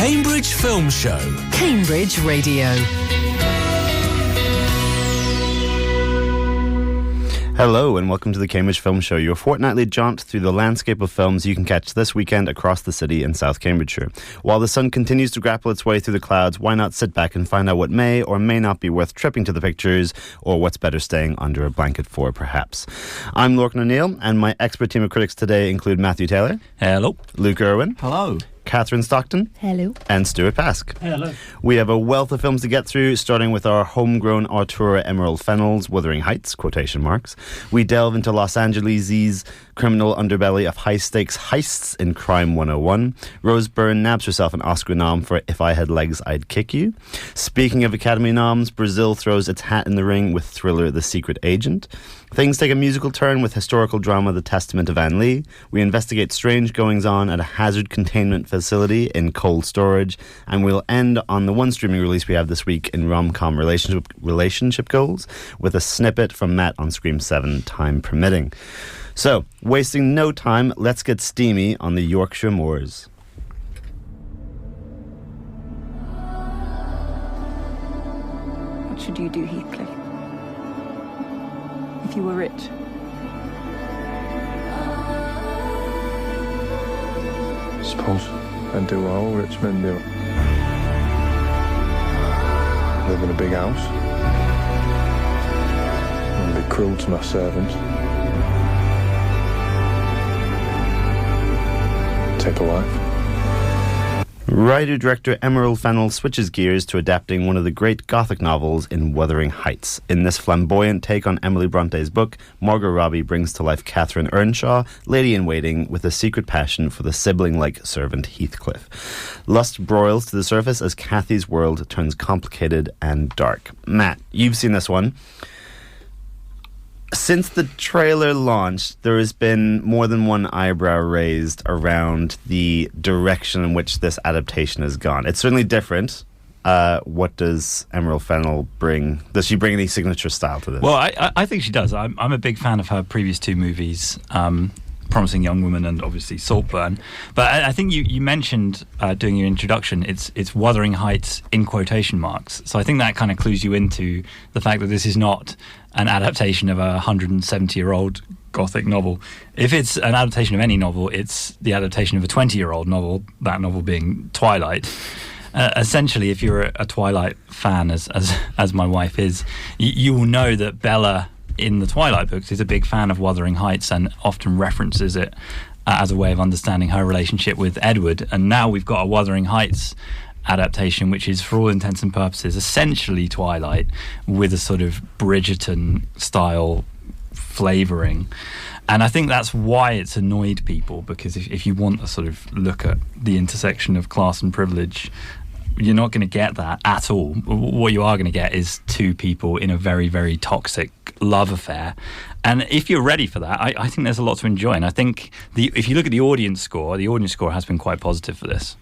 Cambridge Film Show. Cambridge Radio. Hello and welcome to the Cambridge Film Show, your fortnightly jaunt through the landscape of films you can catch this weekend across the city in South Cambridgeshire. While the sun continues to grapple its way through the clouds, why not sit back and find out what may or may not be worth tripping to the pictures, or what's better staying under a blanket for, perhaps. I'm Lorcan O'Neill, and my expert team of critics today include Matthew Taylor. Hello. Luke Irwin. Hello. Katherine Stockton. Hello. And Stewart Paske. Hello. We have a wealth of films to get through, starting with our homegrown auteur Emerald Fennell's Wuthering Heights, quotation marks. We delve into Los Angeles' criminal underbelly of high-stakes heists in Crime 101. Rose Byrne nabs herself an Oscar nom for If I Had Legs, I'd Kick You. Speaking of Academy noms, Brazil throws its hat in the ring with thriller The Secret Agent. Things take a musical turn with historical drama The Testament of Anne Lee. We investigate strange goings-on at a hazard containment facility in cold storage. And we'll end on the one streaming release we have this week in rom-com relationship goals with a snippet from Matt on Scream 7, time permitting. So, wasting no time, let's get steamy on the Yorkshire moors. What should you do, Heathcliff? If you were rich? I suppose I'd do what all rich men do. Live in a big house. And be cruel to my servants. Take a wife. Writer-director Emerald Fennell switches gears to adapting one of the great Gothic novels in Wuthering Heights. In this flamboyant take on Emily Bronte's book, Margot Robbie brings to life Katherine Earnshaw, lady-in-waiting with a secret passion for the sibling-like servant Heathcliff. Lust broils to the surface as Cathy's world turns complicated and dark. Matt, you've seen this one. Since the trailer launched, there has been more than one eyebrow raised around the direction in which this adaptation has gone. It's certainly different. What does Emerald Fennell bring? Does she bring any signature style to this? Well, I think she does. I'm a big fan of her previous two movies, Promising Young Woman and obviously Saltburn. But I think you mentioned during your introduction, it's Wuthering Heights in quotation marks. So I think that kind of clues you into the fact that this is not an adaptation of a 170-year-old Gothic novel. If it's an adaptation of any novel, it's the adaptation of a 20-year-old novel, that novel being Twilight. Essentially, if you're a Twilight fan, as my wife is, you will know that Bella in the Twilight books is a big fan of Wuthering Heights and often references it as a way of understanding her relationship with Edward. And now we've got a Wuthering Heights adaptation, which is, for all intents and purposes, essentially Twilight with a sort of Bridgerton-style flavouring. And I think that's why it's annoyed people, because if you want a sort of look at the intersection of class and privilege, you're not going to get that at all. What you are going to get is two people in a very, very toxic love affair. And if you're ready for that, I think there's a lot to enjoy. And I think if you look at the audience score has been quite positive for this.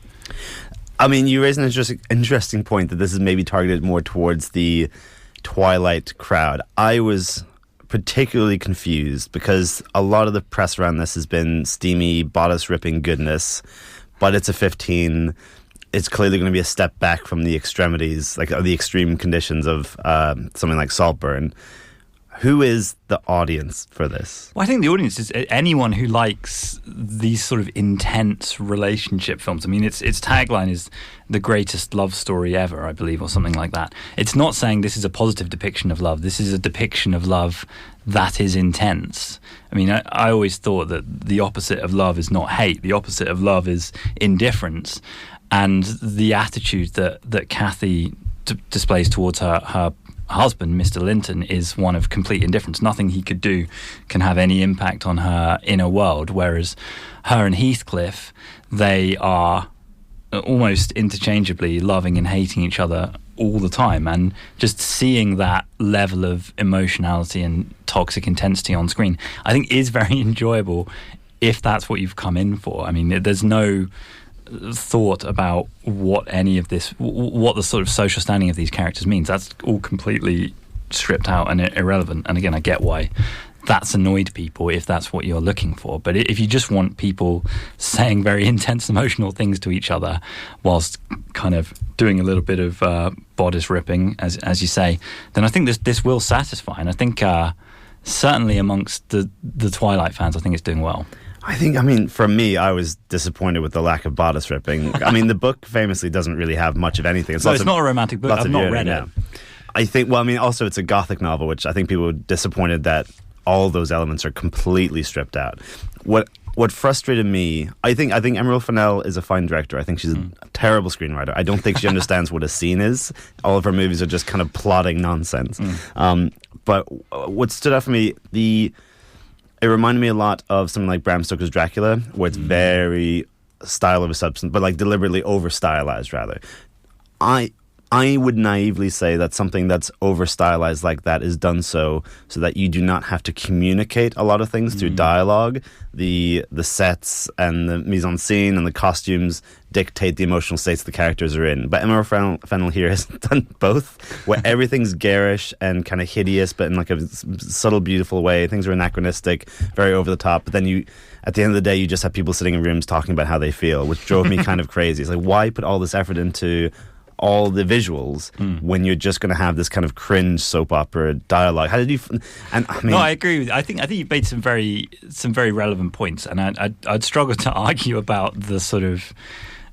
I mean, you raise an interesting point that this is maybe targeted more towards the Twilight crowd. I was particularly confused because a lot of the press around this has been steamy, bodice-ripping goodness, but it's a 15. It's clearly going to be a step back from the extremities, like the extreme conditions of something like Saltburn. Who is the audience for this? Well, I think the audience is anyone who likes these sort of intense relationship films. I mean, its tagline is the greatest love story ever, I believe, or something like that. It's not saying this is a positive depiction of love. This is a depiction of love that is intense. I mean, I always thought that the opposite of love is not hate. The opposite of love is indifference. And the attitude that Kathy displays towards her husband, Mr. Linton, is one of complete indifference. Nothing he could do can have any impact on her inner world, whereas her and Heathcliff, they are almost interchangeably loving and hating each other all the time. And just seeing that level of emotionality and toxic intensity on screen, I think is very enjoyable if that's what you've come in for. I mean, there's no thought about what the sort of social standing of these characters means. That's all completely stripped out and irrelevant. And again, I get why that's annoyed people if that's what you're looking for. But if you just want people saying very intense emotional things to each other whilst kind of doing a little bit of bodice ripping, as you say, then I think this will satisfy. And I think certainly amongst the Twilight fans, I think it's doing well. I mean, for me, I was disappointed with the lack of bodice ripping. I mean, the book famously doesn't really have much of anything. It's not a romantic book. I've not read it. I think, well, I mean, also it's a gothic novel, which I think people were disappointed that all those elements are completely stripped out. What frustrated me, I think Emerald Fennell is a fine director. I think she's a terrible screenwriter. I don't think she understands what a scene is. All of her movies are just kind of plotting nonsense. But what stood out for me, it reminded me a lot of something like Bram Stoker's Dracula, where it's very style of a substance, but like deliberately over-stylized, rather. I would naively say that something that's over-stylized like that is done so that you do not have to communicate a lot of things through dialogue. The sets and the mise-en-scene and the costumes dictate the emotional states the characters are in. But Emerald Fennell here has done both, where everything's garish and kind of hideous, but in like a subtle, beautiful way. Things are anachronistic, very over the top. But then at the end of the day, you just have people sitting in rooms talking about how they feel, which drove me kind of crazy. It's like, why put all this effort into all the visuals when you're just going to have this kind of cringe soap opera dialogue? How did you? And I mean, no, I agree with you. I think you made some very relevant points, and I'd struggle to argue about the sort of.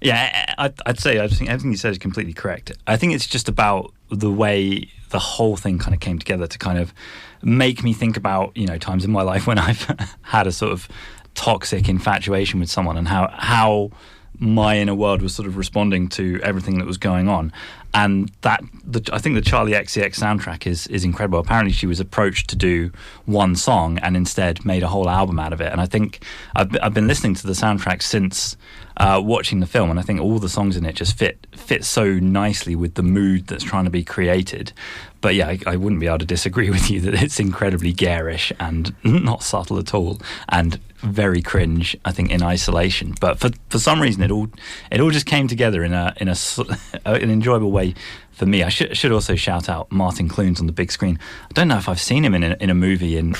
Yeah, I'd say everything you said is completely correct. I think it's just about the way the whole thing kind of came together to kind of make me think about, times in my life when I've had a sort of toxic infatuation with someone and how my inner world was sort of responding to everything that was going on. And I think the Charlie XCX soundtrack is incredible. Apparently she was approached to do one song and instead made a whole album out of it. And I think I've been listening to the soundtrack since watching the film, and I think all the songs in it just fit so nicely with the mood that's trying to be created. But yeah, I wouldn't be able to disagree with you that it's incredibly garish and not subtle at all, and very cringe, I think, in isolation. But for some reason, it all just came together in an enjoyable way for me. I should also shout out Martin Clunes on the big screen. I don't know if I've seen him in a movie in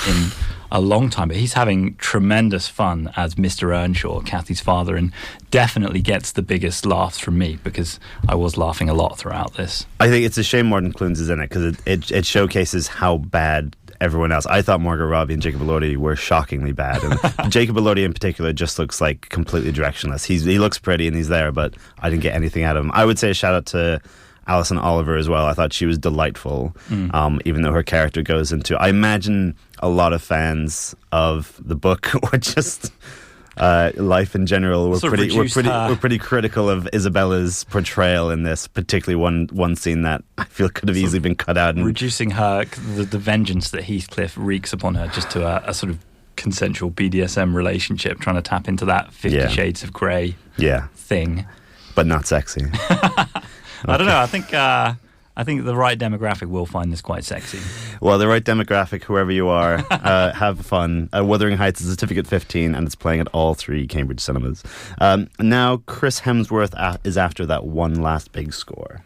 a long time, but he's having tremendous fun as Mr. Earnshaw, Kathy's father, and definitely gets the biggest laughs from me because I was laughing a lot throughout this. I think it's a shame Martin Clunes is in it because it showcases how bad everyone else. I thought Margot Robbie and Jacob Elordi were shockingly bad, and Jacob Elordi in particular just looks like completely directionless. He looks pretty and he's there, but I didn't get anything out of him. I would say a shout out to Alison Oliver as well. I thought she was delightful, even though her character goes into... I imagine a lot of fans of the book or just life in general were pretty critical of Isabella's portrayal in this, particularly one scene that I feel could have easily been cut out. And reducing her, the vengeance that Heathcliff wreaks upon her just to a sort of consensual BDSM relationship, trying to tap into that 50 Shades of Grey thing. But not sexy. I don't know. I think the right demographic will find this quite sexy. Well, the right demographic, whoever you are, have fun. Wuthering Heights is a Certificate 15, and it's playing at all 3 Cambridge cinemas. Now, Chris Hemsworth is after that one last big score.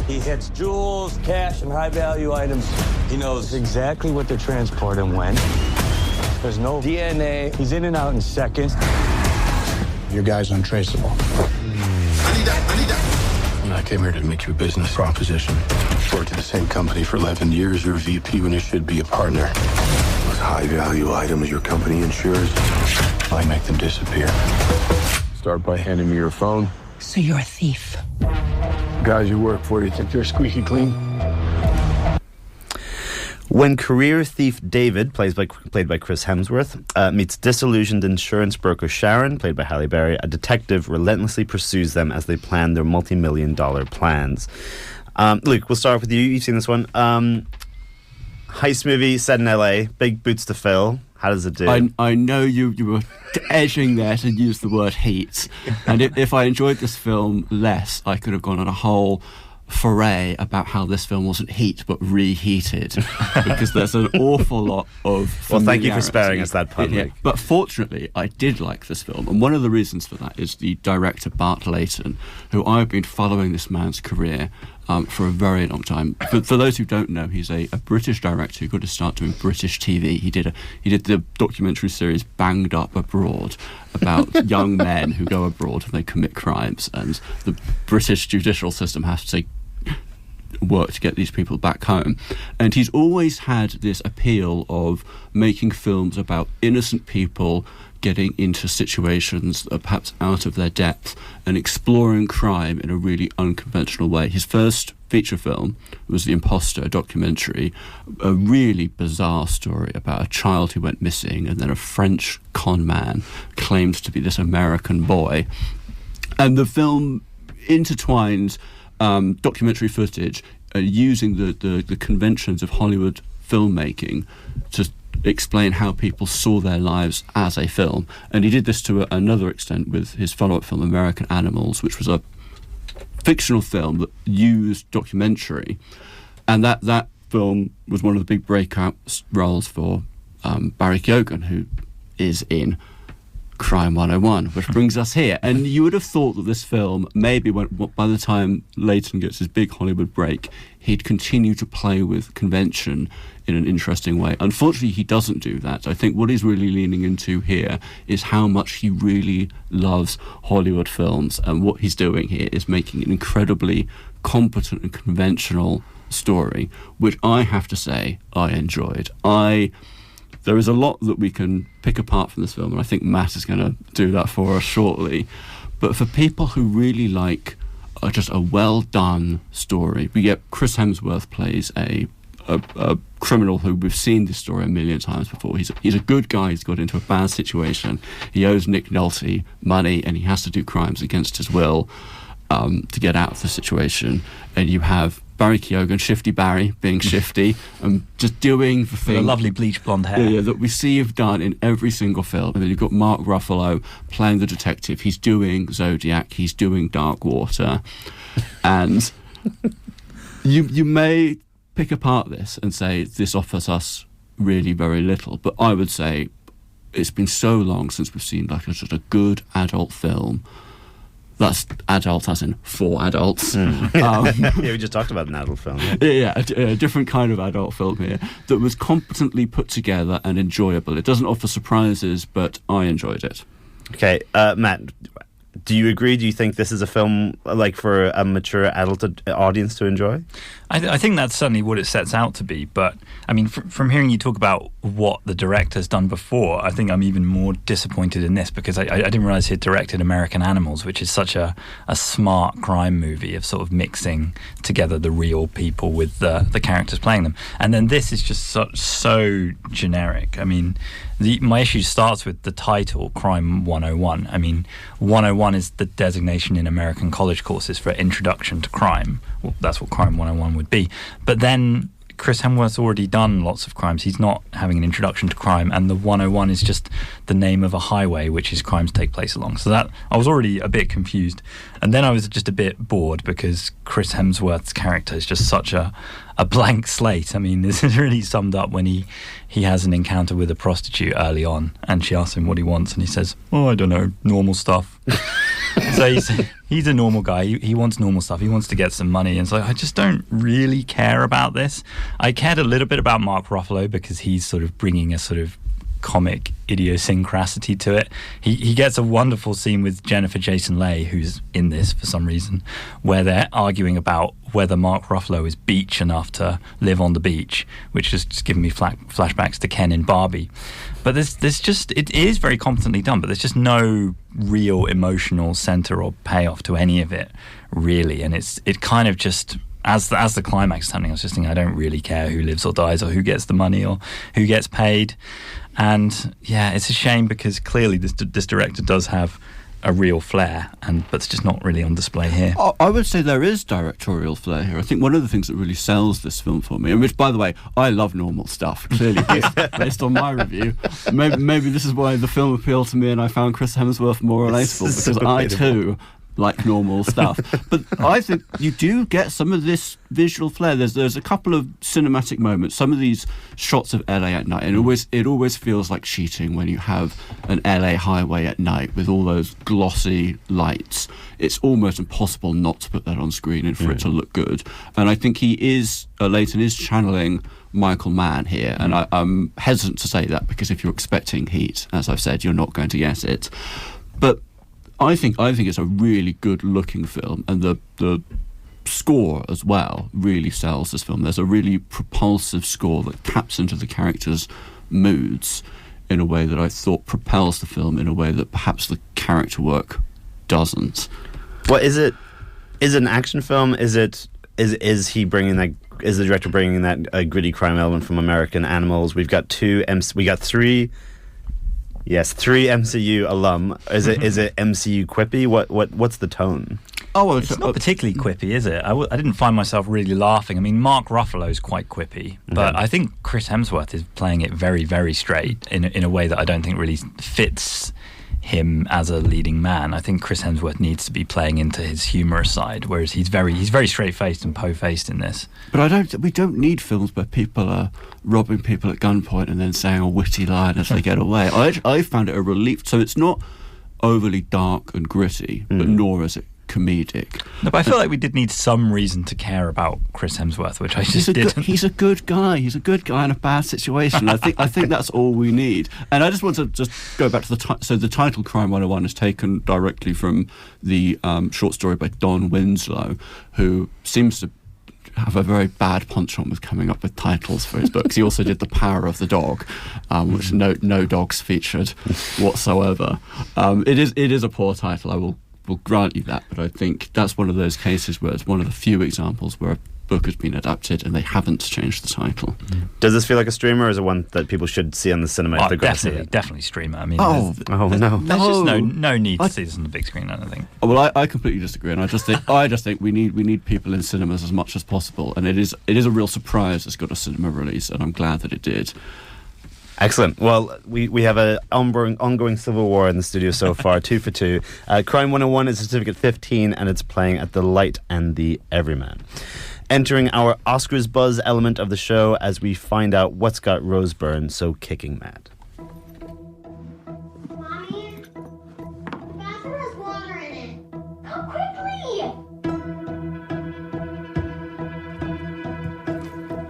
He hits jewels, cash, and high-value items. He knows exactly what they're transporting when. There's no DNA. He's in and out in seconds. Your guy's untraceable. I came here to make you a business proposition. Worked at the same company for 11 years. You're a VP when you should be a partner. Those high-value items your company insures, I make them disappear. Start by handing me your phone. So you're a thief? Guys you work for, do you think they're squeaky clean? When career thief David, played by Chris Hemsworth, meets disillusioned insurance broker Sharon, played by Halle Berry, a detective relentlessly pursues them as they plan their multi-million-dollar plans. Luke, we'll start off with you. You've seen this one. Heist movie set in LA, big boots to fill. How does it do? I know you were edging there to use the word heat. And if I enjoyed this film less, I could have gone on a whole foray about how this film wasn't heat but reheated, because there's an awful lot of well, thank you for sparing us that pun. Yeah. But fortunately I did like this film, and one of the reasons for that is the director Bart Layton, who I've been following this man's career for a very long time. For those who don't know, he's a British director who got to start doing British TV. He did the documentary series Banged Up Abroad about young men who go abroad and they commit crimes, and the British judicial system has to work to get these people back home. And he's always had this appeal of making films about innocent people getting into situations that are perhaps out of their depth and exploring crime in a really unconventional way. His first feature film was The Imposter, a documentary, a really bizarre story about a child who went missing, and then a French con man claimed to be this American boy. And the film intertwines documentary footage using the conventions of Hollywood filmmaking to explain how people saw their lives as a film. And he did this to another extent with his follow-up film American Animals, which was a fictional film that used documentary, and that film was one of the big breakout roles for Barry Keoghan, who is in Crime 101, which brings us here. And you would have thought that this film, maybe by the time Leighton gets his big Hollywood break, he'd continue to play with convention in an interesting way. Unfortunately, he doesn't do that. I think what he's really leaning into here is how much he really loves Hollywood films, and what he's doing here is making an incredibly competent and conventional story, which I have to say I enjoyed. There is a lot that we can pick apart from this film, and I think Matt is going to do that for us shortly. But for people who really like just a well-done story, we get Chris Hemsworth plays a criminal who we've seen this story a million times before. He's a good guy. He's got into a bad situation. He owes Nick Nolte money, and he has to do crimes against his will to get out of the situation. And you have Barry Keoghan, Shifty Barry, being shifty and just doing the thing. With a lovely bleach blonde hair. Yeah, that we see you've done in every single film. And then you've got Mark Ruffalo playing the detective. He's doing Zodiac. He's doing Dark Water. And you may pick apart this and say this offers us really very little. But I would say it's been so long since we've seen like just a good adult film. That's adult as in for adults. Yeah, we just talked about an adult film. Yeah, a different kind of adult film here that was competently put together and enjoyable. It doesn't offer surprises, but I enjoyed it. Okay, Matt, do you agree? Do you think this is a film like for a mature adult audience to enjoy? I think that's certainly what it sets out to be. But I mean, from hearing you talk about what the director's done before, I think I'm even more disappointed in this, because I didn't realise he'd directed American Animals, which is such a smart crime movie of sort of mixing together the real people with the characters playing them. And then this is just so generic. I mean, my issue starts with the title, Crime 101. I mean, 101 is the designation in American college courses for Introduction to Crime. Well, that's what Crime 101 would be. But then Chris Hemsworth's already done lots of crimes. He's not having an introduction to crime, and the 101 is just the name of a highway which his crimes take place along. So that I was already a bit confused. And then I was just a bit bored because Chris Hemsworth's character is just such a blank slate. I mean, this is really summed up when he has an encounter with a prostitute early on, and she asks him what he wants, and he says, "Oh, I don't know, normal stuff." So he's a normal guy. He wants normal stuff. He wants to get some money. And so I just don't really care about this. I cared a little bit about Mark Ruffalo because he's sort of bringing a sort of comic idiosyncrasy to it. He gets a wonderful scene with Jennifer Jason Leigh, who's in this for some reason, where they're arguing about whether Mark Ruffalo is beach enough to live on the beach, which is just giving me flashbacks to Ken in Barbie. But there's just, it is very competently done, but there's just no real emotional center or payoff to any of it, really. And it kind of just, as the climax is happening, I was just thinking, I don't really care who lives or dies or who gets the money or who gets paid. And yeah, it's a shame because clearly this director does have a real flair, but it's just not really on display here. I would say there is directorial flair here. I think one of the things that really sells this film for me, and which, by the way, I love normal stuff, clearly, based on my review. Maybe this is why the film appealed to me and I found Chris Hemsworth more relatable, because I, too, like normal stuff. But I think you do get some of this visual flair. There's a couple of cinematic moments. Some of these shots of LA at night, and it always feels like cheating when you have an LA highway at night with all those glossy lights. It's almost impossible not to put that on screen and for it to look good. And I think Leighton is channeling Michael Mann here, and I'm hesitant to say that because if you're expecting Heat, as I've said, you're not going to get it. But I think it's a really good looking film, and the score as well really sells this film. There's a really propulsive score that taps into the characters' moods in a way that I thought propels the film in a way that perhaps the character work doesn't. What is it? Is it an action film? Is he bringing that? Is the director bringing that gritty crime element from American Animals? We've got three MCU alum. Is it MCU quippy? What's the tone? Oh, well, it's not particularly quippy, is it? I didn't find myself really laughing. I mean, Mark Ruffalo's quite quippy, but I think Chris Hemsworth is playing it very, very straight in a way that I don't think really fits him as a leading man. I think Chris Hemsworth needs to be playing into his humorous side, whereas he's very straight-faced and po-faced in this. But we don't need films where people are robbing people at gunpoint and then saying a witty line as they get away. I found it a relief. So it's not overly dark and gritty, but nor is it comedic. No, but I feel like we did need some reason to care about Chris Hemsworth, which I just didn't. He's a good guy. He's a good guy in a bad situation. I think that's all we need. And I just want to just go back to so the title Crime 101 is taken directly from the short story by Don Winslow, who seems to have a very bad penchant with coming up with titles for his books. He also did The Power of the Dog, which no dogs featured whatsoever. It is a poor title, I will grant you that, but I think that's one of those cases where it's one of the few examples where a book has been adapted and they haven't changed the title. Does this feel like a streamer, or is it one that people should see on the cinema? Oh, definitely streamer. I mean, no. There's just no need to see this on the big screen, I don't think. Well, I completely disagree, and I just think we need people in cinemas as much as possible, and it is a real surprise it's got a cinema release, and I'm glad that it did. Excellent. Well, we have an ongoing civil war in the studio so far, 2 for 2. Crime 101 is certificate 15, and it's playing at the Light and the Everyman. Entering our Oscars buzz element of the show as we find out what's got Rose Byrne so kicking mad. Mommy, the bathroom has water in it. Come quickly!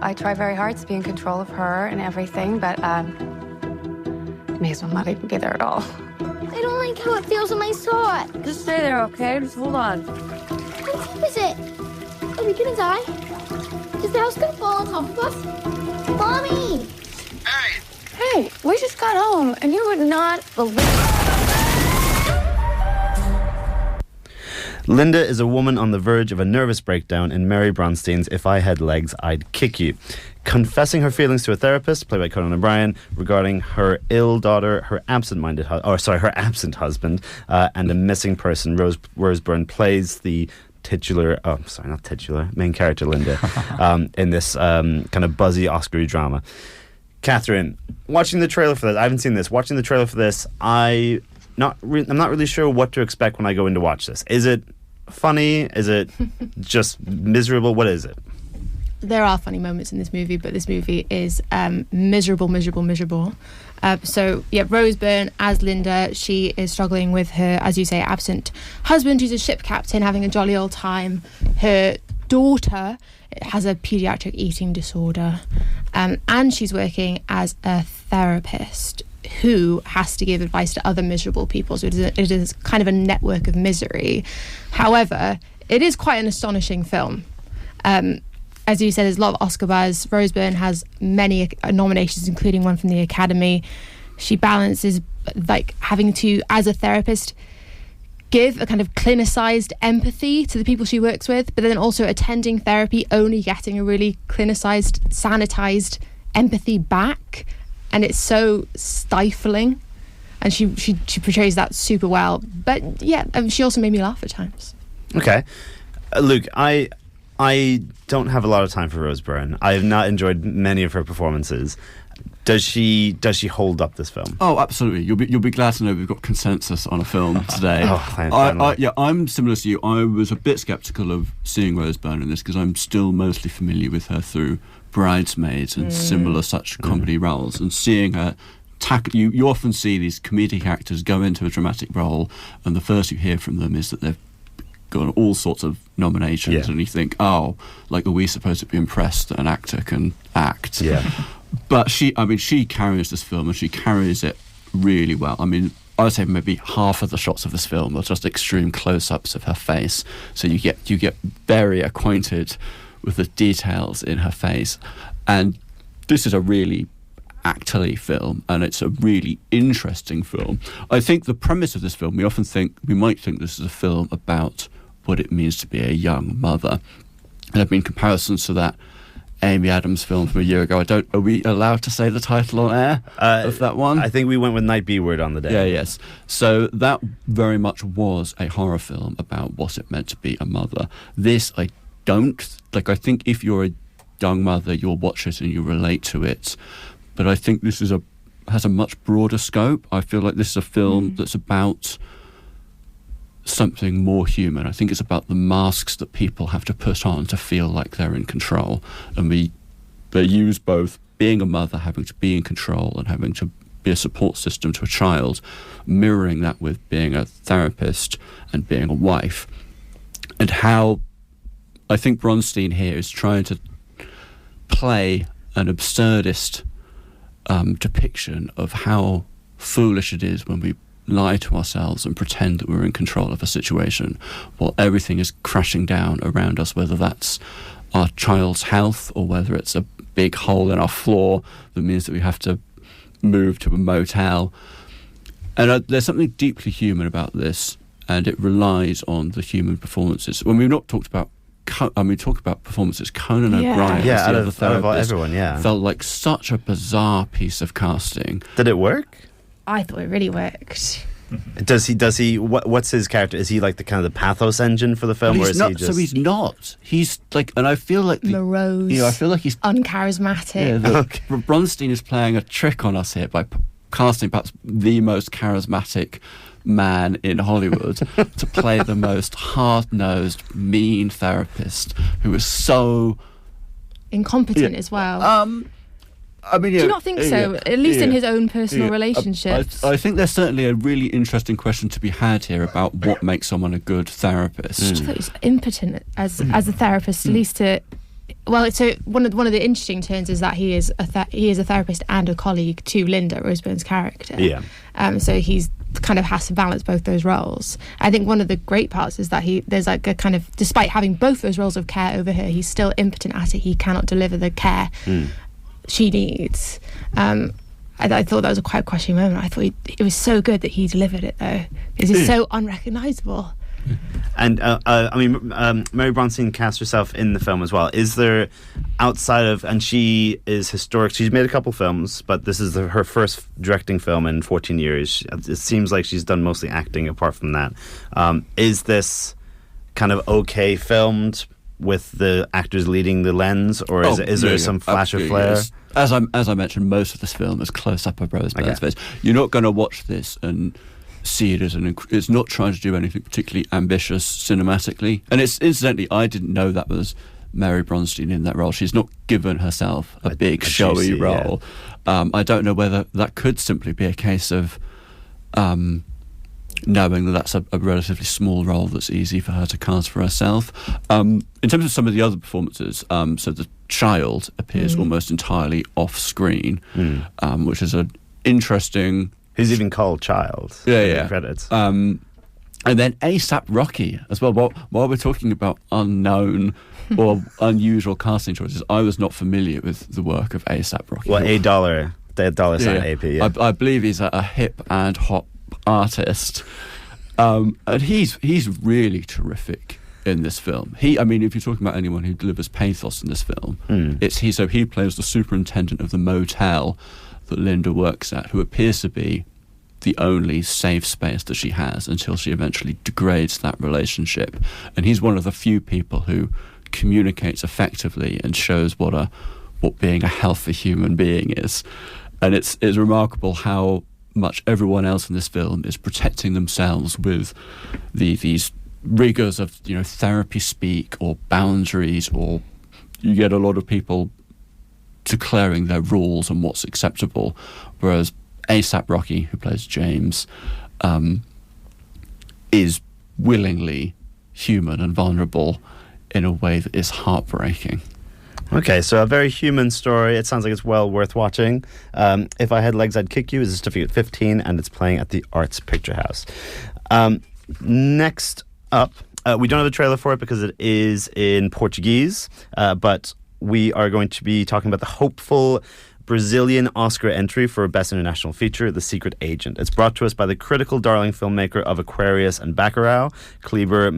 I try very hard to be in control of her and everything, but it may as well not even be there at all. I don't like how it feels in my sock. Just stay there, okay? Just hold on. How deep is it? Are we gonna die? Is the house gonna fall on top of us? Mommy! Hey, we just got home, and you would not believe. Linda is a woman on the verge of a nervous breakdown in Mary Bronstein's If I Had Legs, I'd Kick You. Confessing her feelings to a therapist, played by Conan O'Brien, regarding her ill daughter, her absent husband, and a missing person. Rose Byrne plays the main character Linda, in this kind of buzzy Oscar drama. Catherine, watching the trailer for this, I haven't seen this. Watching the trailer for this, I'm not really sure what to expect when I go in to watch this. Is it funny? Is it just miserable? What is it? There are funny moments in this movie, but this movie is miserable. Rose Byrne as Linda, she is struggling with her, as you say, absent husband, who's a ship captain, having a jolly old time. Her daughter has a paediatric eating disorder, and she's working as a therapist who has to give advice to other miserable people. So it is kind of a network of misery. However, it is quite an astonishing film. As you said, there's a lot of Oscar buzz. Rose Byrne has many nominations, including one from the Academy. She balances like having to, as a therapist, give a kind of clinicized empathy to the people she works with, but then also attending therapy, only getting a really clinicized, sanitized empathy back. And it's so stifling. And she portrays that super well. But yeah, she also made me laugh at times. Okay. Luke, I don't have a lot of time for Rose Byrne. I have not enjoyed many of her performances. Does she hold up this film? Oh, absolutely. You'll be glad to know we've got consensus on a film today. I'm similar to you. I was a bit sceptical of seeing Rose Byrne in this because I'm still mostly familiar with her through Bridesmaids and similar such comedy roles, and seeing her you often see these comedic actors go into a dramatic role, and the first you hear from them is that they've got all sorts of nominations, and you think, are we supposed to be impressed that an actor can act? Yeah. But she carries this film, and she carries it really well. I mean, I would say maybe half of the shots of this film are just extreme close-ups of her face, so you get very acquainted with the details in her face. And this is a really actorly film, and it's a really interesting film. I think the premise of this film, we might think this is a film about what it means to be a young mother. And there have been comparisons to that Amy Adams film from a year ago. Are we allowed to say the title on air of that one? I think we went with Night B Word on the day. Yeah, yes. So that very much was a horror film about what it meant to be a mother. This, I think if you're a young mother, you'll watch it and you relate to it. But I think this has a much broader scope. I feel like this is a film that's about something more human. I think it's about the masks that people have to put on to feel like they're in control. And they use both being a mother, having to be in control, and having to be a support system to a child, mirroring that with being a therapist and being a wife. And how I think Bronstein here is trying to play an absurdist depiction of how foolish it is when we lie to ourselves and pretend that we're in control of a situation while everything is crashing down around us, whether that's our child's health or whether it's a big hole in our floor that means that we have to move to a motel. And there's something deeply human about this, and it relies on the human performances. When we've not talked about talk about performances. Conan O'Brien, out of everyone, felt like such a bizarre piece of casting. Did it work? I thought it really worked. Does he? What's his character? Is he like the kind of the pathos engine for the film, or is he just? So he's not. He's like, and I feel like morose. I feel like he's uncharismatic. Yeah, Bronstein is playing a trick on us here by casting perhaps the most charismatic man in Hollywood to play the most hard-nosed, mean therapist who is so incompetent as well. I mean, do you not think so? At least in his own personal relationships. I think there's certainly a really interesting question to be had here about what makes someone a good therapist. I thought he was impotent as a therapist, at least to. Well, so one of the interesting turns is that he is a therapist and a colleague to Linda, Rose Byrne's character. Yeah. So he's kind of has to balance both those roles. I think one of the great parts is that there's like a kind of, despite having both those roles of care over her, he's still impotent at it. He cannot deliver the care she needs. I thought that was a quite crushing moment. I thought it was so good that he delivered it though, because he's so unrecognisable. And Mary Bronstein cast herself in the film as well. Is there, outside of, and she is historic, she's made a couple films, but this is her first directing film in 14 years. It seems like she's done mostly acting apart from that. Is this kind of okay filmed with the actors leading the lens, or is there some flash or flare? Yes. As I mentioned, most of this film is close up of Rose Byrne's face. You're not going to watch this and see it as it's not trying to do anything particularly ambitious cinematically. And it's incidentally, I didn't know that was Mary Bronstein in that role. She's not given herself a big showy role. I don't know whether that could simply be a case of knowing that that's a relatively small role that's easy for her to cast for herself. In terms of some of the other performances, so the child appears almost entirely off screen, which is an interesting. He's even called Child. Yeah. Credits. And then A$AP Rocky as well. While we're talking about unknown or unusual casting choices, I was not familiar with the work of A$AP Rocky. Well, $8 sign AP. Yeah. I believe he's a hip and hop artist, and he's really terrific in this film. If you're talking about anyone who delivers pathos in this film, it's he. So he plays the superintendent of the motel that Linda works at, who appears to be the only safe space that she has until she eventually degrades that relationship. And he's one of the few people who communicates effectively and shows what a what being a healthy human being is. And it's remarkable how much everyone else in this film is protecting themselves with these rigors of, you know, therapy speak or boundaries, or you get a lot of people declaring their rules and what's acceptable, whereas A$AP Rocky, who plays James, is willingly human and vulnerable in a way that is heartbreaking. Okay, so a very human story. It sounds like it's well worth watching. If I Had Legs, I'd Kick You is a certificate 15, and it's playing at the Arts Picture House. Next up, we don't have a trailer for it because it is in Portuguese, but we are going to be talking about the hopeful Brazilian Oscar entry for Best International Feature, The Secret Agent. It's brought to us by the critical darling filmmaker of Aquarius and Bacurau, Kleber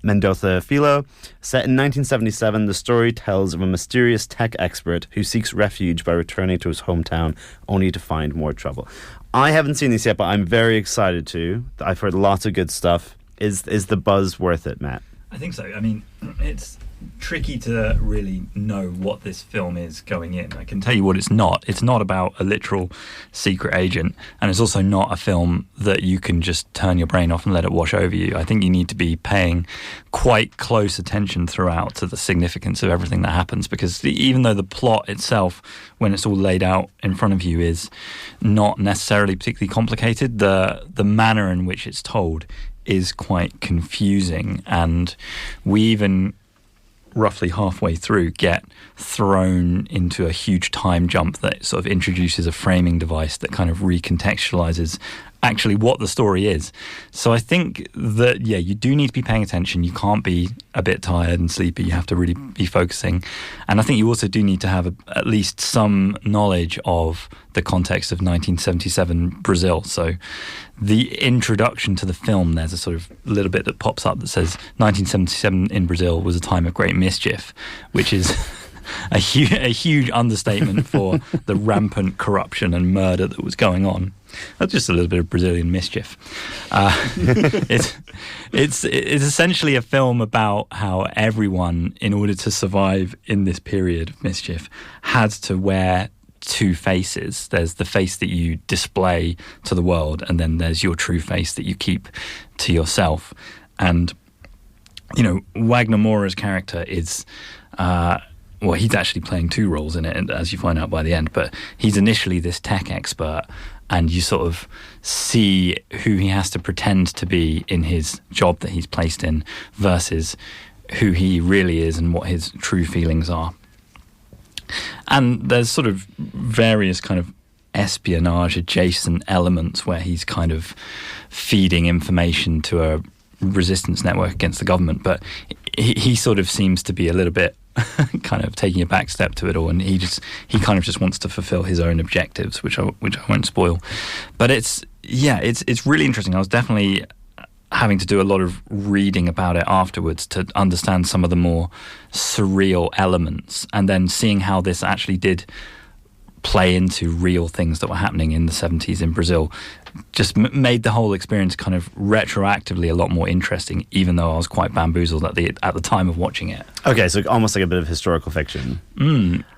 Mendoza Filho. Set in 1977, the story tells of a mysterious tech expert who seeks refuge by returning to his hometown only to find more trouble. I haven't seen this yet, but I'm very excited to. I've heard lots of good stuff. Is the buzz worth it, Matt? I think so. I mean, it's tricky to really know what this film is going in. I can tell you what it's not. It's not about a literal secret agent, and it's also not a film that you can just turn your brain off and let it wash over you. I think you need to be paying quite close attention throughout to the significance of everything that happens, because even though the plot itself, when it's all laid out in front of you, is not necessarily particularly complicated, the manner in which it's told is quite confusing, and we even roughly halfway through get thrown into a huge time jump that sort of introduces a framing device that kind of recontextualizes actually what the story is. So I think that, yeah, you do need to be paying attention. You can't be a bit tired and sleepy. You have to really be focusing. And I think you also do need to have at least some knowledge of the context of 1977 Brazil. So the introduction to the film, there's a sort of little bit that pops up that says 1977 in Brazil was a time of great mischief, which is a huge understatement for the rampant corruption and murder that was going on. That's just a little bit of Brazilian mischief. It's essentially a film about how everyone, in order to survive in this period of mischief, had to wear two faces. There's the face that you display to the world, and then there's your true face that you keep to yourself. And, you know, Wagner Moura's character is... well, he's actually playing two roles in it, as you find out by the end, but he's initially this tech expert, and you sort of see who he has to pretend to be in his job that he's placed in versus who he really is and what his true feelings are. And there's sort of various kind of espionage adjacent elements where he's kind of feeding information to a resistance network against the government, but he sort of seems to be a little bit kind of taking a back step to it all, and he kind of just wants to fulfill his own objectives, which I won't spoil. But it's really interesting. I was definitely having to do a lot of reading about it afterwards to understand some of the more surreal elements, and then seeing how this actually did play into real things that were happening in the 70s in Brazil just made the whole experience kind of retroactively a lot more interesting, even though I was quite bamboozled at the time of watching it. Okay, so almost like a bit of historical fiction.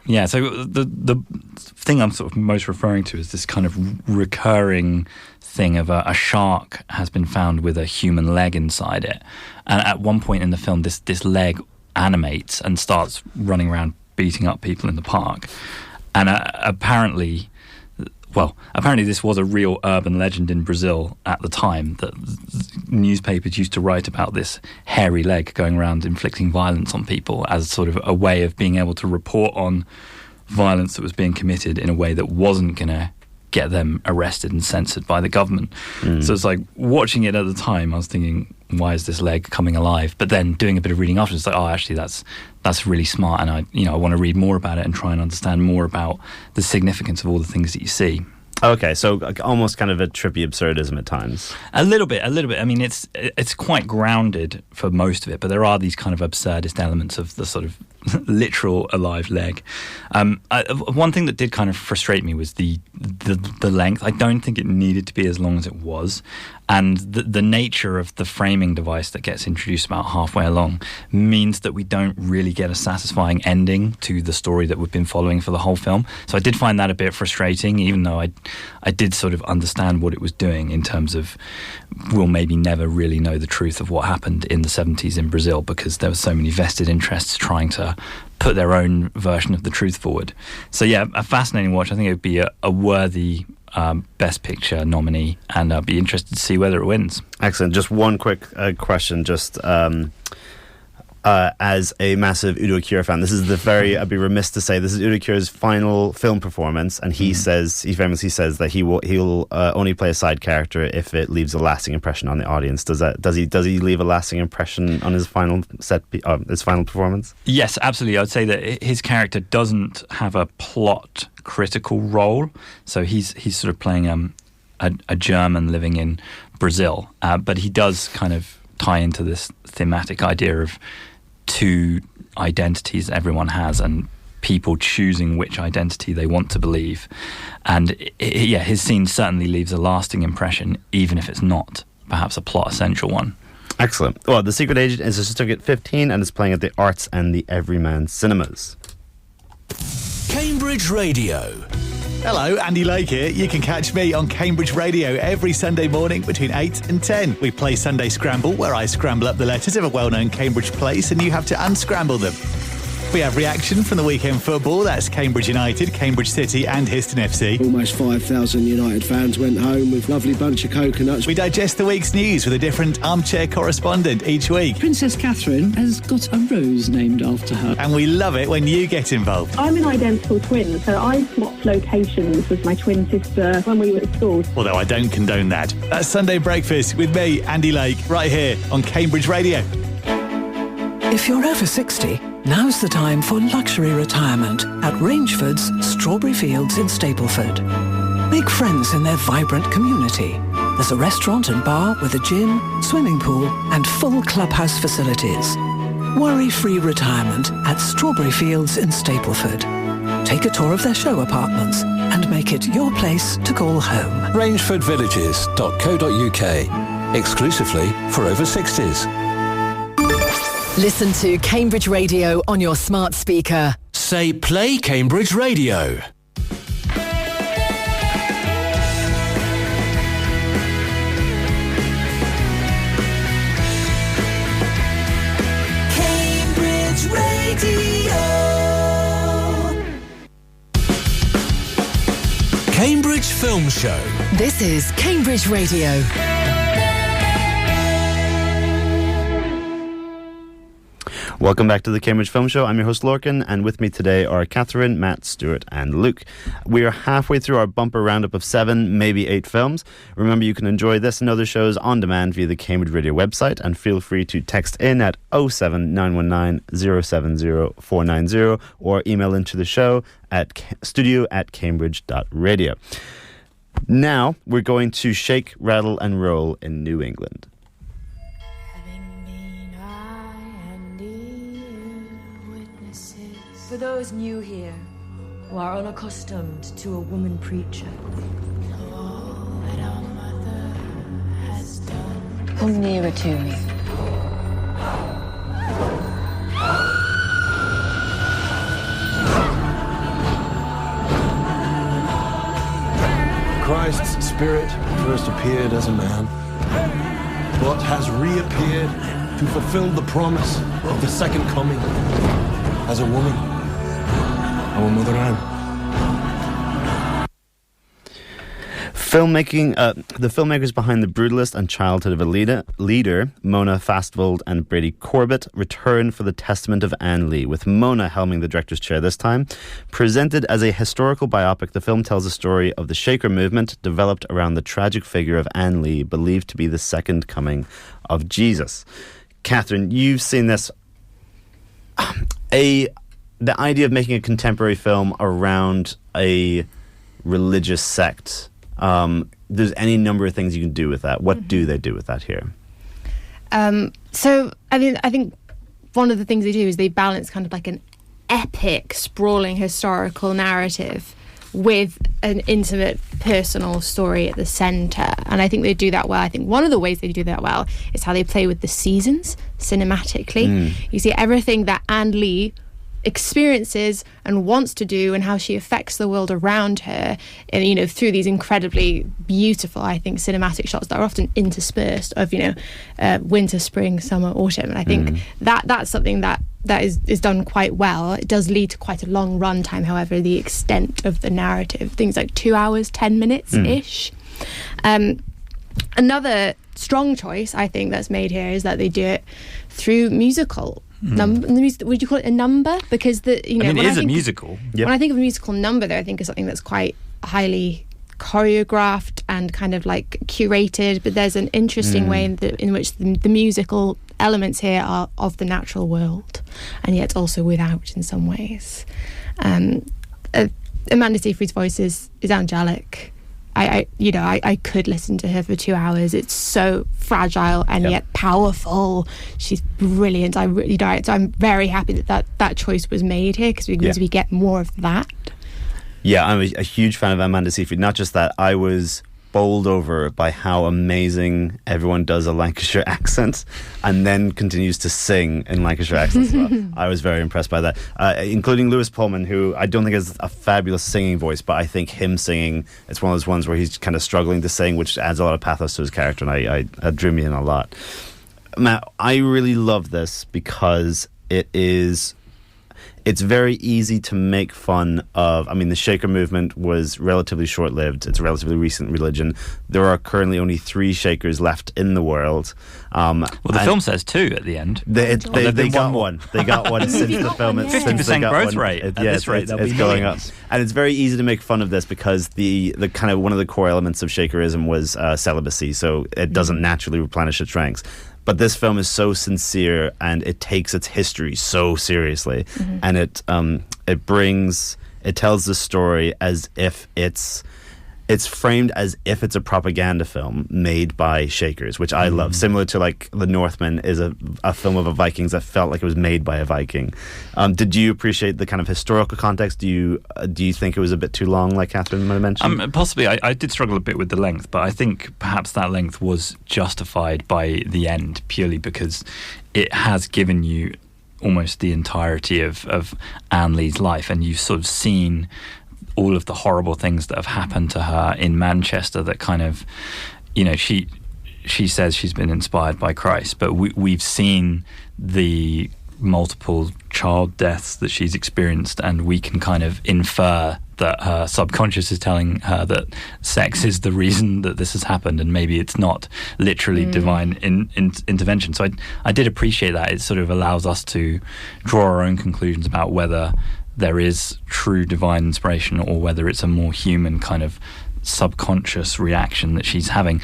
Yeah, so the thing I'm sort of most referring to is this kind of recurring thing of a shark has been found with a human leg inside it. And at one point in the film, this leg animates and starts running around beating up people in the park. And apparently this was a real urban legend in Brazil at the time, that newspapers used to write about this hairy leg going around inflicting violence on people as sort of a way of being able to report on violence that was being committed in a way that wasn't going to get them arrested and censored by the government. So it's like, watching it at the time, I was thinking, why is this leg coming alive? But then doing a bit of reading after, it's like, oh, actually that's really smart, and I want to read more about it and try and understand more about the significance of all the things that you see. Okay, so almost kind of a trippy absurdism at times. A little bit. I mean, it's quite grounded for most of it, but there are these kind of absurdist elements of the sort of literal alive leg. One thing that did kind of frustrate me was the length. I don't think it needed to be as long as it was, and the nature of the framing device that gets introduced about halfway along means that we don't really get a satisfying ending to the story that we've been following for the whole film. So I did find that a bit frustrating, even though I did sort of understand what it was doing in terms of we'll maybe never really know the truth of what happened in the 70s in Brazil, because there were so many vested interests trying to put their own version of the truth forward. So yeah, a fascinating watch. I think it would be a worthy Best Picture nominee, and I'd be interested to see whether it wins. Excellent. Just one quick question, as a massive Udo Kier fan, this is I'd be remiss to say, this is Udo Kier's final film performance, and he famously says that he'll only play a side character if it leaves a lasting impression on the audience. Does he leave a lasting impression on his final performance? Yes, absolutely. I would say that his character doesn't have a plot critical role, so he's sort of playing a German living in Brazil, but he does kind of tie into this thematic idea of two identities everyone has and people choosing which identity they want to believe. And his scene certainly leaves a lasting impression, even if it's not perhaps a plot essential one. Excellent. Well, The Secret Agent is a certificate 15 and is playing at the Arts and the Everyman Cinemas. Cambridge Radio. Hello, Andy Lake here. You can catch me on Cambridge Radio every Sunday morning between 8 and 10. We play Sunday Scramble, where I scramble up the letters of a well-known Cambridge place and you have to unscramble them. We have reaction from the weekend football. That's Cambridge United, Cambridge City and Histon FC. Almost 5,000 United fans went home with a lovely bunch of coconuts. We digest the week's news with a different armchair correspondent each week. Princess Katherine has got a rose named after her. And we love it when you get involved. I'm an identical twin, so I swapped locations with my twin sister when we were at school. Although I don't condone that. That's Sunday Breakfast with me, Andy Lake, right here on Cambridge Radio. If you're over 60, now's the time for luxury retirement at Rangeford's Strawberry Fields in Stapleford. Make friends in their vibrant community. There's a restaurant and bar with a gym, swimming pool and full clubhouse facilities. Worry-free retirement at Strawberry Fields in Stapleford. Take a tour of their show apartments and make it your place to call home. RangefordVillages.co.uk. Exclusively for over 60s. Listen to Cambridge Radio on your smart speaker. Say play Cambridge Radio. Cambridge Radio. Cambridge Film Show. This is Cambridge Radio. Welcome back to the Cambridge Film Show. I'm your host Lorcan, and with me today are Katherine, Matt, Stewart and Luke. We are halfway through our bumper roundup of 7, maybe 8 films. Remember, you can enjoy this and other shows on demand via the Cambridge Radio website, and feel free to text in at 07919 070 490 or email into the show at studio@cambridge.radio. Now we're going to shake, rattle and roll in New England. For those new here, who are unaccustomed to a woman preacher, all that our mother has done. Come nearer to me. Christ's spirit first appeared as a man, but has reappeared to fulfill the promise of the second coming as a woman. Our Mother Anne. The filmmakers behind The Brutalist and Childhood of a Leader, Mona Fastvold and Brady Corbett, return for The Testament of Anne Lee, with Mona helming the director's chair this time. Presented as a historical biopic, the film tells the story of the Shaker movement developed around the tragic figure of Anne Lee, believed to be the second coming of Jesus. Katherine, you've seen this. The idea of making a contemporary film around a religious sect, there's any number of things you can do with that. What do they do with that here? So, I think one of the things they do is they balance kind of like an epic, sprawling historical narrative with an intimate personal story at the centre, and I think they do that well. I think one of the ways they do that well is how they play with the seasons cinematically. You see everything that Anne Lee experiences and wants to do, and how she affects the world around her, and you know, through these incredibly beautiful, I think, cinematic shots that are often interspersed of, you know, winter, spring, summer, autumn. And I think that's something that is done quite well. It does lead to quite a long run time, however, the extent of the narrative, things like 2 hours 10 minutes ish. Another strong choice I think that's made here is that they do it through musical would you call it a number? Because it is a musical. When I think of a musical number, though, I think of something that's quite highly choreographed and kind of like curated. But there's an interesting way in which the musical elements here are of the natural world, and yet also without in some ways. Amanda Seyfried's voice is angelic. I could listen to her for 2 hours. It's so fragile and yet powerful. She's brilliant. So I'm very happy that choice was made here, because we get more of that. Yeah, I'm a huge fan of Amanda Seyfried. Not just that, I was bowled over by how amazing everyone does a Lancashire accent and then continues to sing in Lancashire accents as well. I was very impressed by that, including Lewis Pullman, who I don't think has a fabulous singing voice, but I think him singing, it's one of those ones where he's kind of struggling to sing, which adds a lot of pathos to his character, and I drew me in a lot. Matt, I really love this because it's very easy to make fun of. I mean, the Shaker movement was relatively short-lived. It's a relatively recent religion. There are currently only 3 Shakers left in the world. The film says 2 at the end. They got one. They got one since the film. 50% growth rate. At this rate, it's going up. And it's very easy to make fun of this because the kind of one of the core elements of Shakerism was celibacy, so it doesn't naturally replenish its ranks. But this film is so sincere, and it takes its history so seriously, and it tells the story as if it's framed as if it's a propaganda film made by Shakers, which I love. Similar to like The Northman is a film of a Vikings that felt like it was made by a Viking. Did you appreciate the kind of historical context? Do you think it was a bit too long, like Katherine might have mentioned? Possibly. I did struggle a bit with the length, but I think perhaps that length was justified by the end, purely because it has given you almost the entirety of Anne Lee's life, and you've sort of seen all of the horrible things that have happened to her in Manchester that kind of, you know, she says she's been inspired by Christ, but we've seen the multiple child deaths that she's experienced, and we can kind of infer that her subconscious is telling her that sex is the reason that this has happened, and maybe it's not literally divine intervention. So I did appreciate that. It sort of allows us to draw our own conclusions about whether there is true divine inspiration or whether it's a more human kind of subconscious reaction that she's having.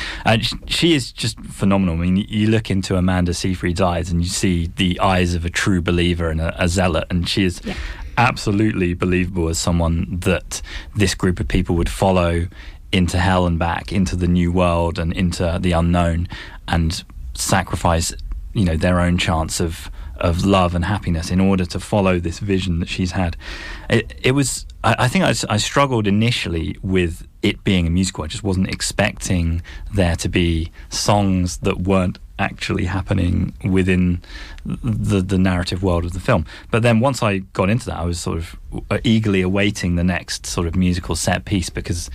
She is just phenomenal. I mean, you look into Amanda Seyfried's eyes and you see the eyes of a true believer and a zealot, and she is absolutely believable as someone that this group of people would follow into hell and back, into the new world and into the unknown, and sacrifice, you know, their own chance of love and happiness in order to follow this vision that she's had. It was, I think I struggled initially with it being a musical. I just wasn't expecting there to be songs that weren't actually happening within the narrative world of the film. But then once I got into that, I was sort of eagerly awaiting the next sort of musical set piece, because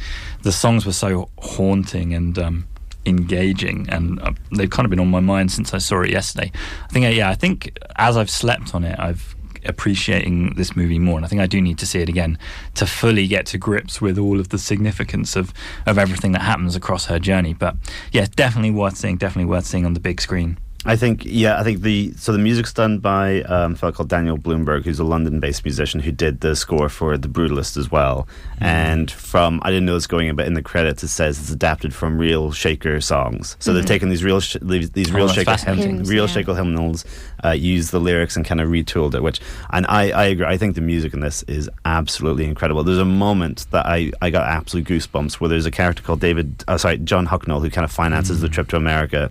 the songs were so haunting and engaging, and they've kind of been on my mind since I saw it yesterday. I think as I've slept on it, I've appreciating this movie more, and I think I do need to see it again to fully get to grips with all of the significance of everything that happens across her journey. But yeah, definitely worth seeing on the big screen. I think the music's done by a fellow called Daniel Bloomberg, who's a London-based musician who did the score for The Brutalist as well. And I didn't know this going in, but in the credits it says it's adapted from real Shaker songs. So they've taken these real Shaker hymnals, used the lyrics and kind of retooled it. And I agree. I think the music in this is absolutely incredible. There's a moment that I got absolute goosebumps where there's a character called John Hucknall, who kind of finances the trip to America,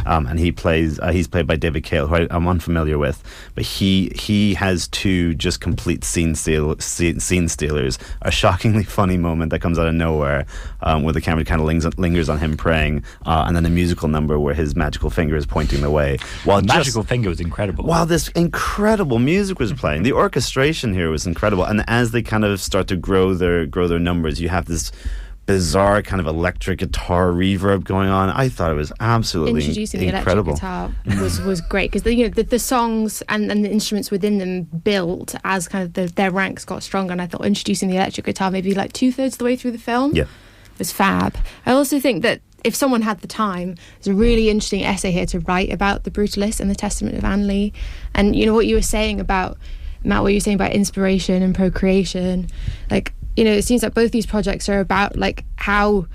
and he plays he's played by David Cale, who I'm unfamiliar with, but he has two just complete scene stealers. A shockingly funny moment that comes out of nowhere, where the camera kind of lingers on him praying, and then a musical number where his magical finger is pointing the way. While the magical finger was incredible. While this incredible music was playing, the orchestration here was incredible, and as they kind of start to grow their numbers, you have this bizarre kind of electric guitar reverb going on. I thought it was absolutely introducing incredible. The electric guitar was great, because the songs and the instruments within them built as kind of their ranks got stronger, and I thought introducing the electric guitar maybe like 2/3 of the way through the film was fab. I also think that if someone had the time, there's a really interesting essay here to write about the Brutalist and the Testament of Anne Lee. And what you were saying about, Matt, what you were saying about inspiration and procreation, like, it seems like both these projects are about like how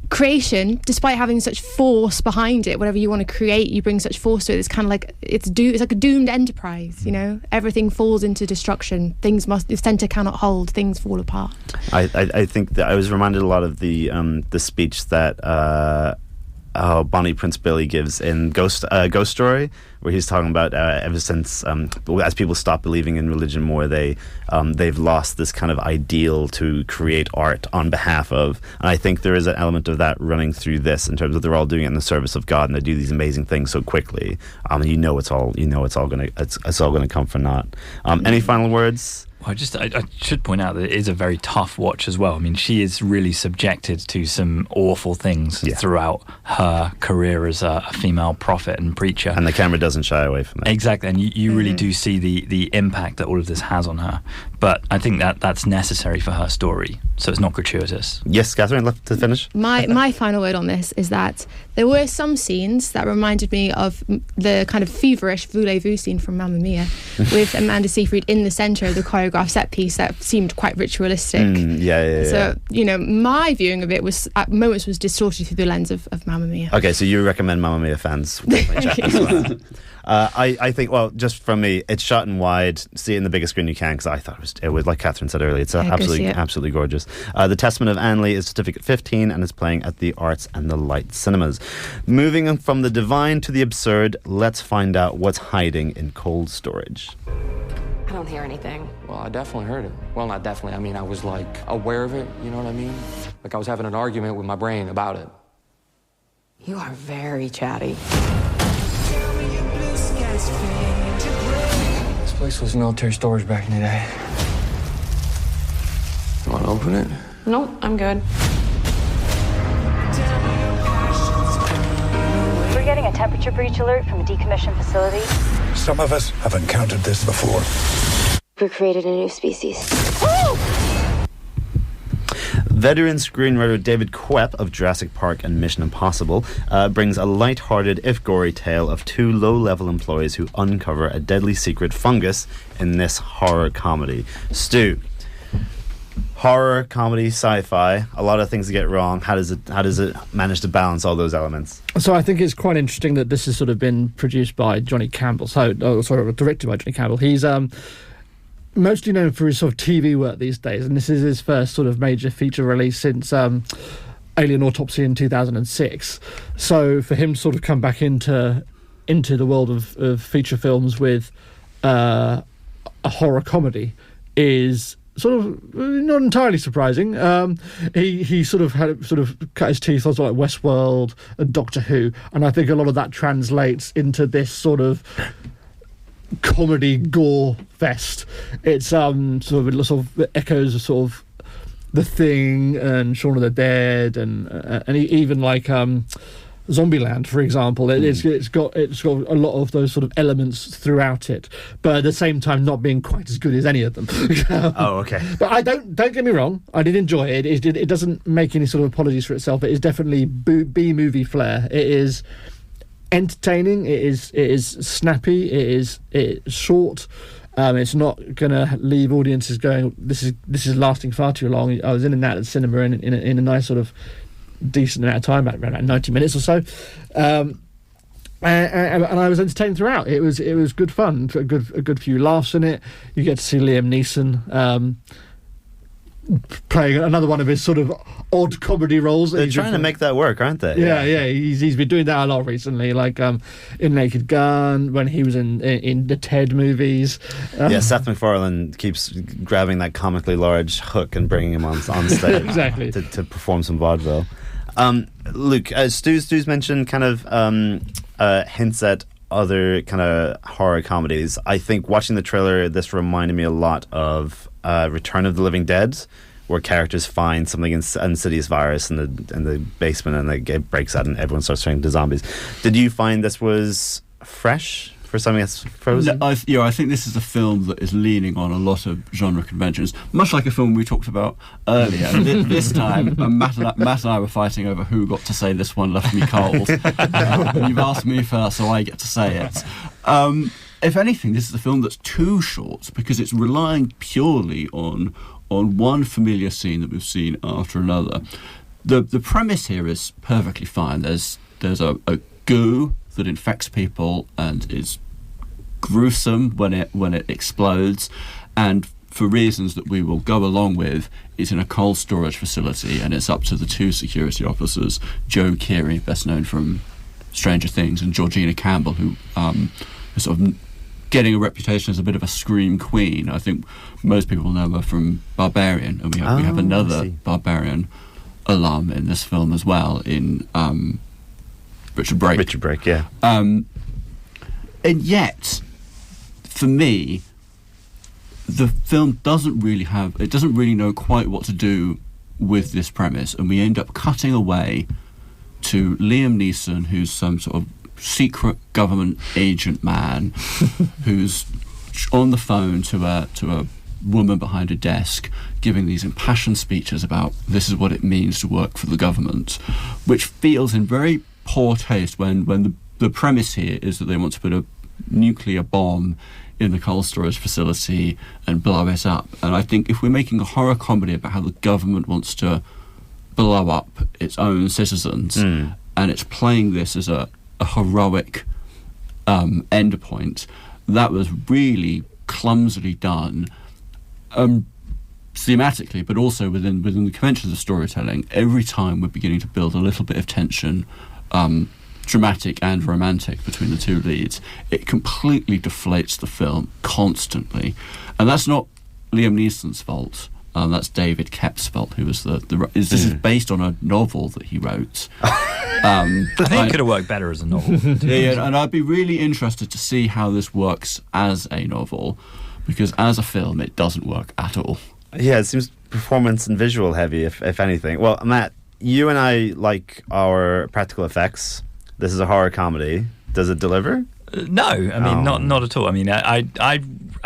creation, despite having such force behind it, whatever you want to create, you bring such force to it. It's kind of like it's like a doomed enterprise. Everything falls into destruction. The center cannot hold. Things fall apart. I think that I was reminded a lot of the speech that Bonnie Prince Billy gives in Ghost Story, where he's talking about ever since as people stop believing in religion more, they've lost this kind of ideal to create art on behalf of. And I think there is an element of that running through this, in terms of they're all doing it in the service of God, and they do these amazing things so quickly. It's all gonna come for naught. Any final words? I should point out that it is a very tough watch as well. I mean, she is really subjected to some awful things throughout her career as a female prophet and preacher. And the camera doesn't shy away from that. Exactly, and you really do see the impact that all of this has on her. But I think that's necessary for her story, so it's not gratuitous. Yes, Katherine, left to finish? My final word on this is that there were some scenes that reminded me of the kind of feverish voulez-vous scene from Mamma Mia, with Amanda Seyfried in the centre of the choreographed set piece that seemed quite ritualistic. So, my viewing of it was, at moments, was distorted through the lens of Mamma Mia. Okay, so you recommend Mamma Mia fans? I think, well, just from me, it's shot in wide. See it in the biggest screen you can, because I thought it was like Katherine said earlier, it's absolutely gorgeous. The Testament of Anne Lee is certificate 15 and is playing at the Arts and the Light cinemas. Moving from the divine to the absurd, let's find out what's hiding in cold storage. I don't hear anything. Well, I definitely heard it. Well, not definitely. I mean, I was like aware of it, you know what I mean? Like I was having an argument with my brain about it. You are very chatty. This place was military storage back in the day. You want to open it? Nope, I'm good. We're getting a temperature breach alert from a decommissioned facility. Some of us have encountered this before. We created a new species. Veteran screenwriter David Koepp of Jurassic Park and Mission Impossible brings a light-hearted, if gory, tale of two low-level employees who uncover a deadly secret fungus in this horror comedy. Stu, horror, comedy, sci-fi, a lot of things to get wrong. How does it manage to balance all those elements? So I think it's quite interesting that this has sort of been produced by Johnny Campbell. Directed by Johnny Campbell. He's mostly known for his sort of TV work these days, and this is his first sort of major feature release since Alien Autopsy in 2006. So for him to sort of come back into the world of feature films with a horror comedy is sort of not entirely surprising. He sort of cut his teeth on like Westworld and Doctor Who, and I think a lot of that translates into this sort of comedy gore fest. It's sort of echoes of sort of The Thing and Shaun of the Dead and even like Zombieland, for example. It's got a lot of those sort of elements throughout it, but at the same time not being quite as good as any of them. Oh, okay. But don't get me wrong, I did enjoy it. It doesn't make any sort of apologies for itself. It is definitely B-movie flair. It is entertaining. It is snappy. It's short. It's not going to leave audiences going, this is lasting far too long. I was in and out of the cinema in a nice sort of decent amount of time, around 90 minutes or so, and I was entertained throughout. It was good fun, a good few laughs in it. You get to see Liam Neeson playing another one of his sort of odd comedy roles. They're trying to make that work, aren't they? Yeah. He's been doing that a lot recently, like in Naked Gun, when he was in the Ted movies. Seth MacFarlane keeps grabbing that comically large hook and bringing him on stage exactly to perform some vaudeville. Luke, Stu's mentioned kind of hints at other kind of horror comedies. I think watching the trailer, this reminded me a lot of Return of the Living Dead, where characters find something insidious virus in the basement and it breaks out and everyone starts turning to zombies. Did you find this was fresh for something that's frozen? I think this is a film that is leaning on a lot of genre conventions, much like a film we talked about earlier. This time, Matt and I were fighting over who got to say this one left me cold. You've asked me first, so I get to say it. If anything, this is a film that's too short because it's relying purely on one familiar scene that we've seen after another. The premise here is perfectly fine. There's a goo that infects people and is gruesome when it explodes, and for reasons that we will go along with, it's in a cold storage facility, and it's up to the two security officers, Joe Keery, best known from Stranger Things, and Georgina Campbell, who is sort of getting a reputation as a bit of a scream queen. I think most people know her from Barbarian, and we have another Barbarian alum in this film as well, in Richard Brake, yeah. And yet, for me, the film doesn't really know quite what to do with this premise, and we end up cutting away to Liam Neeson, who's some sort of secret government agent man who's on the phone to a woman behind a desk giving these impassioned speeches about this is what it means to work for the government, which feels in very poor taste when the premise here is that they want to put a nuclear bomb in the cold storage facility and blow it up. And I think if we're making a horror comedy about how the government wants to blow up its own citizens, and it's playing this as a heroic end point, that was really clumsily done, thematically, but also within the conventions of storytelling. Every time we're beginning to build a little bit of tension, dramatic and romantic, between the two leads, it completely deflates the film constantly. And that's not Liam Neeson's fault. That's David Koepp's fault, who was this is based on a novel that he wrote. I think it could have worked better as a novel. And I'd be really interested to see how this works as a novel, because as a film, it doesn't work at all. Yeah, it seems performance and visual heavy, if anything. Well, Matt, you and I like our practical effects. This is a horror comedy. Does it deliver? No, I mean, not at all. I mean, I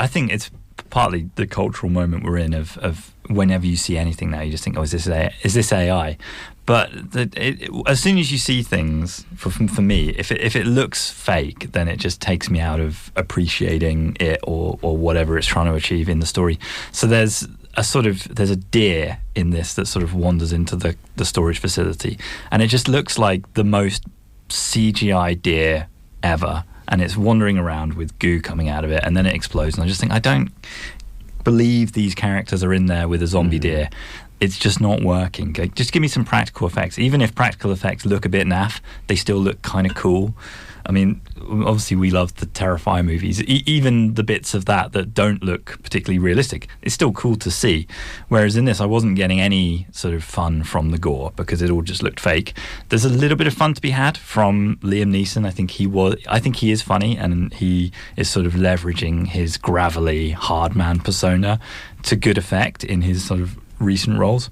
think it's partly the cultural moment we're in of whenever you see anything now, you just think, oh, is this AI? But as soon as you see things, for me, if it looks fake, then it just takes me out of appreciating it or whatever it's trying to achieve in the story. So there's a deer in this that sort of wanders into the storage facility, and it just looks like the most CGI deer ever, and it's wandering around with goo coming out of it, and then it explodes, and I just think, I don't believe these characters are in there with a zombie deer. It's just not working. Just give me some practical effects. Even if practical effects look a bit naff, they still look kind of cool. I mean, obviously we love the Terrifier movies. Even the bits of that don't look particularly realistic, it's still cool to see. Whereas in this, I wasn't getting any sort of fun from the gore because it all just looked fake. There's a little bit of fun to be had from Liam Neeson. I think he is funny, and he is sort of leveraging his gravelly hard man persona to good effect in his sort of recent roles.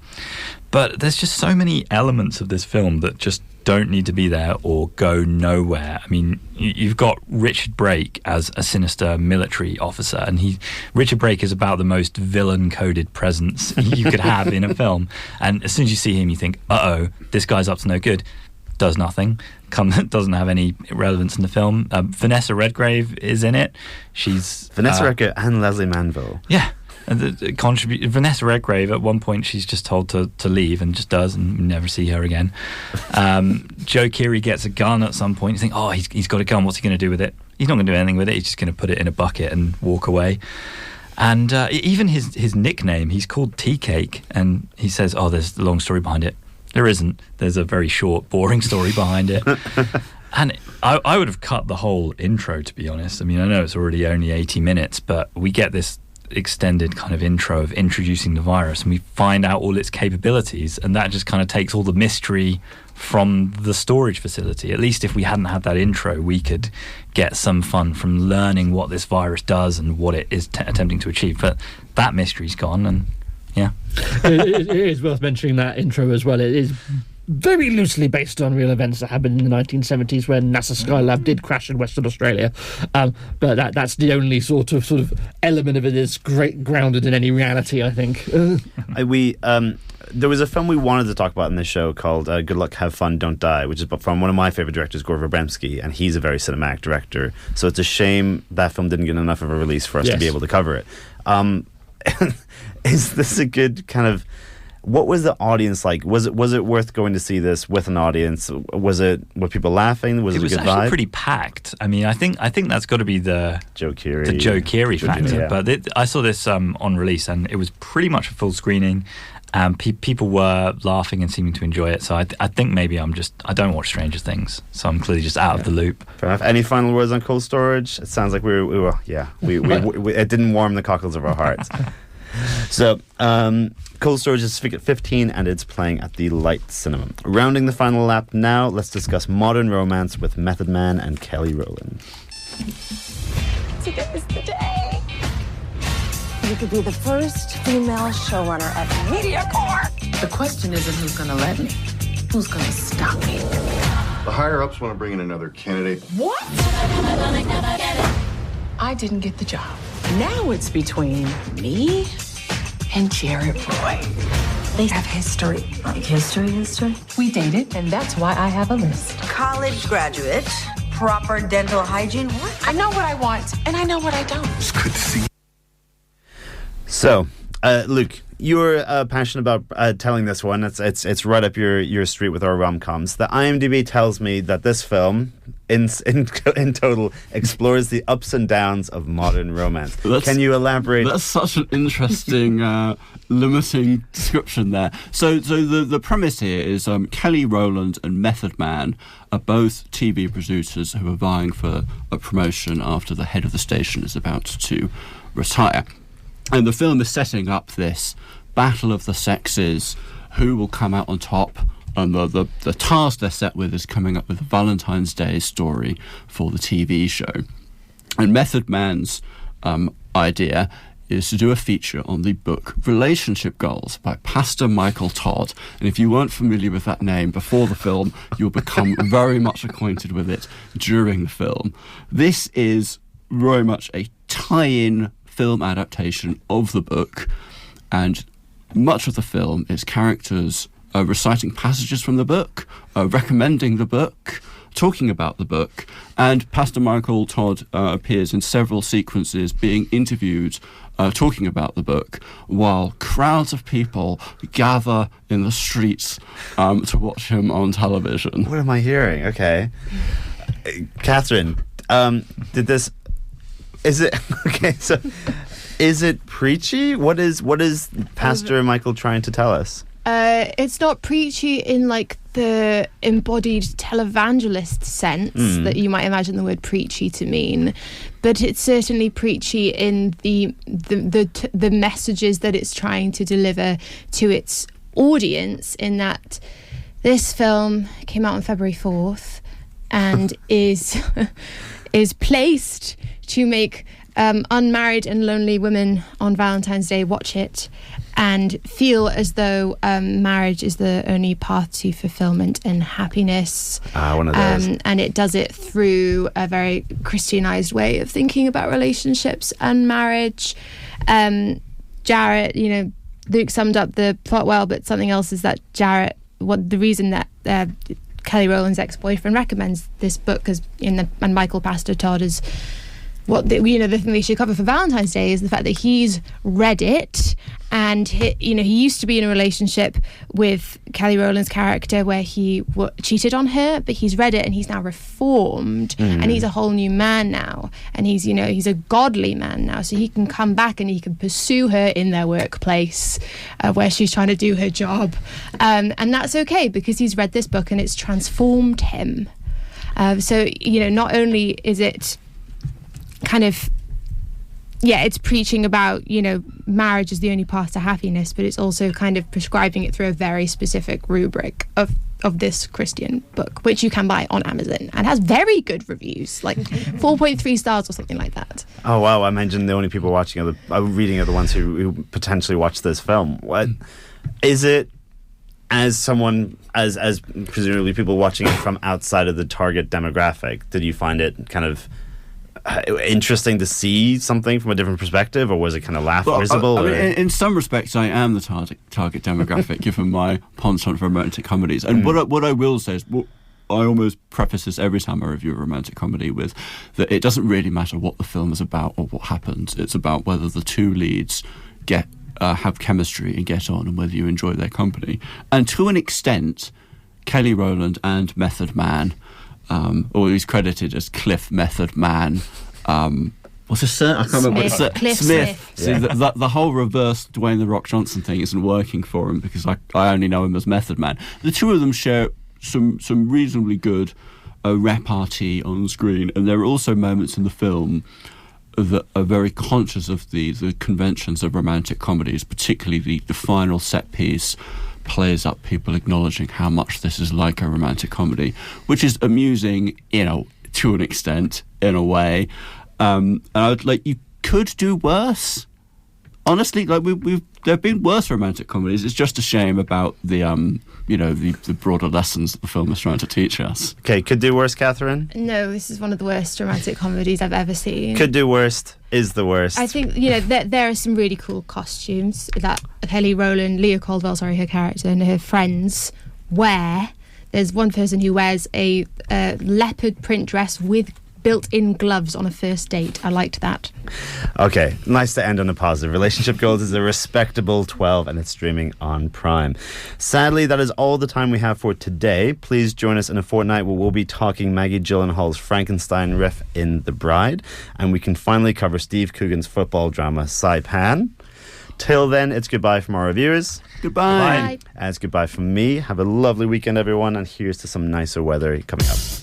But there's just so many elements of this film that just don't need to be there or go nowhere. I mean, you've got Richard Brake as a sinister military officer, and Richard Brake is about the most villain-coded presence you could have in a film. And as soon as you see him, you think, uh-oh, this guy's up to no good. Does nothing. Doesn't have any relevance in the film. Vanessa Redgrave is in it. She's Vanessa Redgrave and Leslie Manville. Yeah. Vanessa Redgrave, at one point she's just told to leave and just does, and we never see her again. Joe Keery gets a gun at some point. You think, oh, he's got a gun, what's he going to do with it? He's not going to do anything with it, he's just going to put it in a bucket and walk away. And even his nickname, he's called Tea Cake, and he says, "Oh, there's a long story behind it." There isn't. There's a very short, boring story behind it. And I would have cut the whole intro, to be honest. I mean, I know it's already only 80 minutes, but we get this extended kind of intro of introducing the virus, and we find out all its capabilities, and that just kind of takes all the mystery from the storage facility. At least if we hadn't had that intro, we could get some fun from learning what this virus does and what it is attempting to achieve. But that mystery's gone, and yeah. It is worth mentioning that intro as well. It is very loosely based on real events that happened in the 1970s when NASA Skylab did crash in Western Australia. But that's the only sort of element of it is great grounded in any reality, I think. There was a film we wanted to talk about in this show called Good Luck, Have Fun, Don't Die, which is from one of my favourite directors, Gore Verbinski, and he's a very cinematic director. So it's a shame that film didn't get enough of a release for us to be able to cover it. Is this a good kind of... What was the audience like? Was it worth going to see this with an audience? Were people laughing? Was it a good vibe? It was actually pretty packed. I mean, I think that's got to be the Joe Keery factor. Yeah. But I saw this on release, and it was pretty much a full screening. People were laughing and seeming to enjoy it. So I think maybe I don't watch Stranger Things, so I'm clearly just out of the loop. Fair enough. Any final words on cold storage? It sounds like we it didn't warm the cockles of our hearts. So, Cold Storage is 15 and it's playing at the Light Cinema. Rounding the final lap now, let's discuss Modern Romance with Method Man and Kelly Rowland. Today's the day. You could be the first female showrunner at MediaCorp. The question isn't who's going to let me, who's going to stop me. The higher-ups want to bring in another candidate. What? I didn't get the job. Now it's between me and Jared Roy. They have history. Like history? We dated, and that's why I have a list. College graduate, proper dental hygiene. What? I know what I want, and I know what I don't. It's good to see you. So, Luke, you're passionate about telling this one. It's right up your street with our rom-coms. The IMDb tells me that this film, in total, explores the ups and downs of modern romance. Can you elaborate? That's such an interesting, limiting description there. So the premise here is Kelly Rowland and Method Man are both TV producers who are vying for a promotion after the head of the station is about to retire. And the film is setting up this battle of the sexes, who will come out on top, and the task they're set with is coming up with a Valentine's Day story for the TV show. And Method Man's idea is to do a feature on the book Relationship Goals by Pastor Michael Todd. And if you weren't familiar with that name before the film, you'll become very much acquainted with it during the film. This is very much a tie-in film adaptation of the book, and much of the film is characters reciting passages from the book, recommending the book, talking about the book, and Pastor Michael Todd appears in several sequences being interviewed talking about the book, while crowds of people gather in the streets to watch him on television. What am I hearing? Okay. Katherine, did this... Is it... Okay, so... Is it preachy? What is Pastor Michael trying to tell us? It's not preachy in like the embodied televangelist sense that you might imagine the word preachy to mean, but it's certainly preachy in the messages that it's trying to deliver to its audience. In that this film came out on February 4th and is placed to make unmarried and lonely women on Valentine's Day watch it and feel as though marriage is the only path to fulfillment and happiness. One of those. And it does it through a very Christianized way of thinking about relationships and marriage. Jarrett, Luke summed up the plot well, but something else is that Jarrett, the reason that Kelly Rowland's ex-boyfriend recommends this book and Michael Pastor Todd is the thing they should cover for Valentine's Day is the fact that he's read it, and he used to be in a relationship with Kelly Rowland's character where he cheated on her, but he's read it and he's now reformed, and he's a whole new man now, and he's a godly man now, so he can come back and he can pursue her in their workplace where she's trying to do her job, and that's okay because he's read this book and it's transformed him. So not only is it kind of, it's preaching about, marriage is the only path to happiness, but it's also kind of prescribing it through a very specific rubric of this Christian book, which you can buy on Amazon and has very good reviews, like 4.3 stars or something like that. Oh, wow. I imagine the only people reading are the ones who potentially watch this film. What is it, as someone, as presumably people watching it from outside of the target demographic, did you find it kind of interesting to see something from a different perspective, or was it kind of risible? I mean, in some respects, I am the target demographic, given my penchant for romantic comedies. And what I will say is, I almost preface this every time I review a romantic comedy with that it doesn't really matter what the film is about or what happens. It's about whether the two leads have chemistry and get on, and whether you enjoy their company. And to an extent, Kelly Rowland and Method Man, or he's credited as Cliff Method Man. What's his surname? I can't remember. Cliff Smith. See, the whole reverse Dwayne The Rock Johnson thing isn't working for him because I only know him as Method Man. The two of them share some reasonably good repartee on screen, and there are also moments in the film that are very conscious of the conventions of romantic comedies, particularly the final set piece plays up people acknowledging how much this is like a romantic comedy, which is amusing, to an extent, in a way. And you could do worse. Honestly, there have been worse romantic comedies. It's just a shame about the broader lessons that the film is trying to teach us. Okay, could do worse, Katherine? No, this is one of the worst romantic comedies I've ever seen. Could do worst is the worst. I think, there are some really cool costumes that Kelly Rowland, Leah Caldwell, her character, and her friends wear. There's one person who wears a leopard print dress with built-in gloves on a first date. I liked that. Okay, nice to end on a positive. Relationship Goals is a respectable 12 and it's streaming on Prime. Sadly, that is all the time we have for today. Please join us in a fortnight where we'll be talking Maggie Gyllenhaal's Frankenstein riff in The Bride, and we can finally cover Steve Coogan's football drama Saipan. Till then, it's goodbye from our reviewers. Goodbye. And it's goodbye from me. Have a lovely weekend, everyone, and here's to some nicer weather coming up.